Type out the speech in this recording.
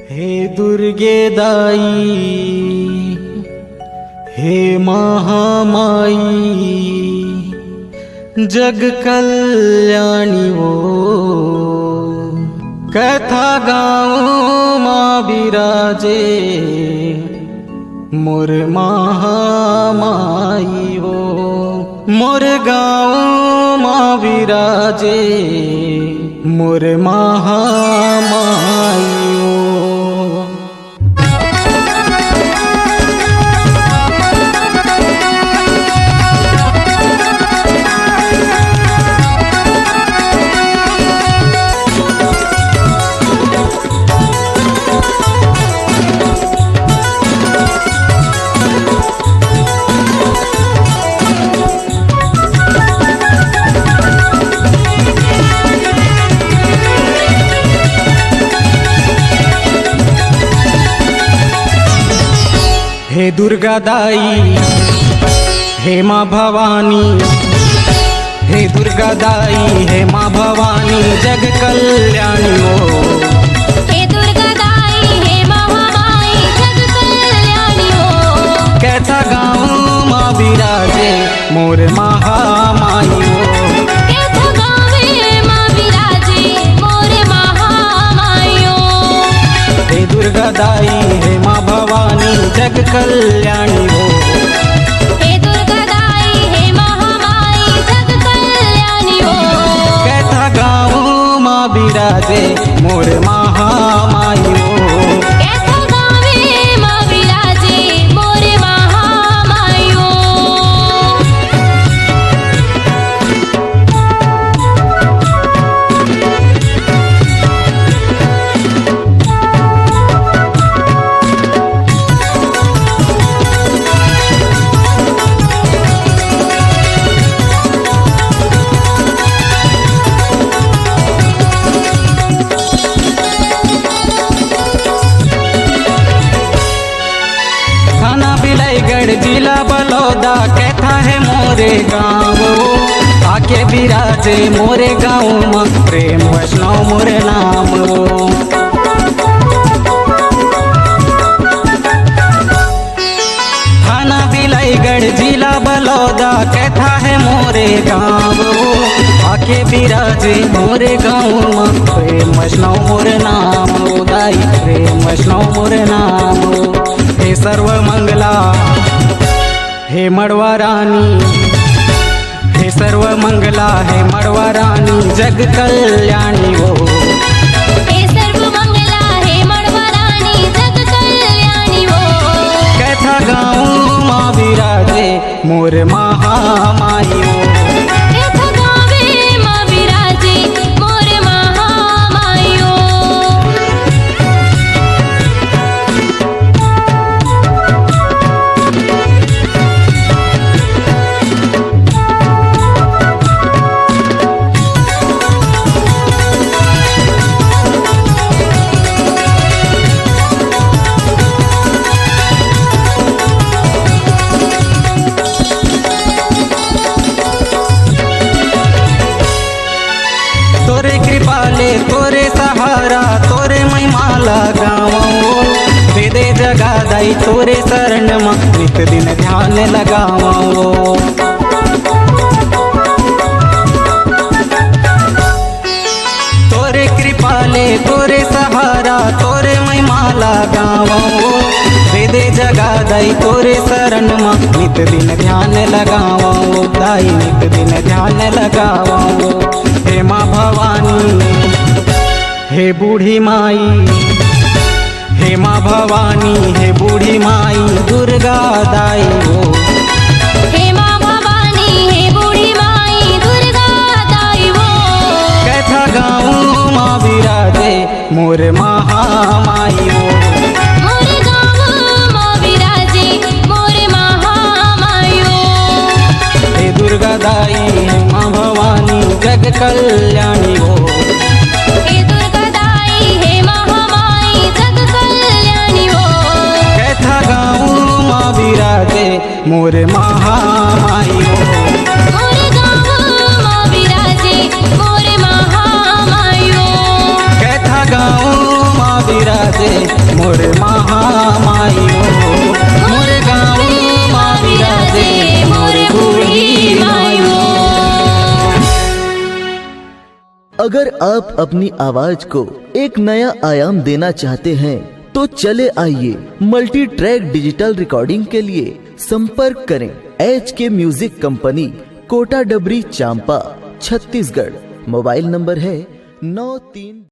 हे दुर्गे दाई, हे महामाई, जग कल्याणी वो कथा गाँव माँ बिराजे मोर महामाई वो मोर गाँव माँ बिराजे मोर महामाई वो। हे दुर्गा दाई, हे माँ भवानी, हे दुर्गा दाई, हे माँ भवानी, जग कल्याणी हो। हे दुर्गा दाई, हे माँ भवानी, जग कल्याणी हो। कैथा गाँव माँ बिराजे मोर महामाई हो। कैथा गावे माँ बिराजे मोर महामाई हो। हे दुर्गा दाई, हे माँ भवानी, जग कल्याणी हो। हे दुर्गा दाई, हे महामाई, जग कल्याणी हो। कैथा गाँव माँ बिराजे मोर महामाई हो। कैथा गावे माँ बिराजे मोर महामाई हो। जिला बलौदा कैथा है मोरे गाँव आके बिराजे मोरे गाँव में प्रेम वैष्णव मोरे नाम। थाना बिलाईगढ़ जिला बलौदा कैथा है मोरे गाँव आके बिराजे मोरे गाँव में प्रेम वैष्णव मोरे नाम। दाई प्रेम वैष्णव मोरे नाम। हे सर्व मंगला, हे मड़वा रानी, हे सर्व मंगला, हे मड़वा रानी, जग कल्याणी हो। हे सर्व मंगला, हे मड़वा रानी, जग कल्याणी हो। कैथा गाँव माँ बिराजे मोर महामाई हो। कैथा गावे माँ बिराजे मोर महामाई हो। तोरे कृपाले तोरे सहारा तोरे महिमाला गाँव दे दे जगा दाई तोरे शरण में नित दिन ध्यान लगावो। तोरे कृपाले तोरे सहारा तोरे महिमाला गाँव दे दे जगा दाई तोरे शरण में नित दिन ध्यान लगावो। दाई नित दिन ध्यान लगावो। हे माँ भवानी, हे बूढ़ी माई, हे माँ भवानी, हे बूढ़ी माई, दुर्गा दाई हो। हे माँ भवानी, हे बूढ़ी माई, दुर्गा दाई हो। कैथा गाँव माँ बिराजे मोर महामाई हो। मोर गाँव माँ बिराजे मोर महामाई हो। हे दुर्गा दाई, हे माँ भवानी, जग कल्याणी हो। हे दुर्गा दाई, हे महामाई, जग कल्याणी हो। कैथा गाँव माँ बिराजे मोर महामाई हो। मोर गाँव माँ बिराजे मोर महामाई हो। कैथा गाँव माँ विराजे मोर महामाई हो मोर गाँव माँ विराजे मोर बूढ़ी माई हो। अगर आप अपनी आवाज को एक नया आयाम देना चाहते हैं तो चले आइए मल्टी ट्रैक डिजिटल रिकॉर्डिंग के लिए संपर्क करें HK म्यूजिक कंपनी, कोटा डबरी, चांपा, छत्तीसगढ़। मोबाइल नंबर है 93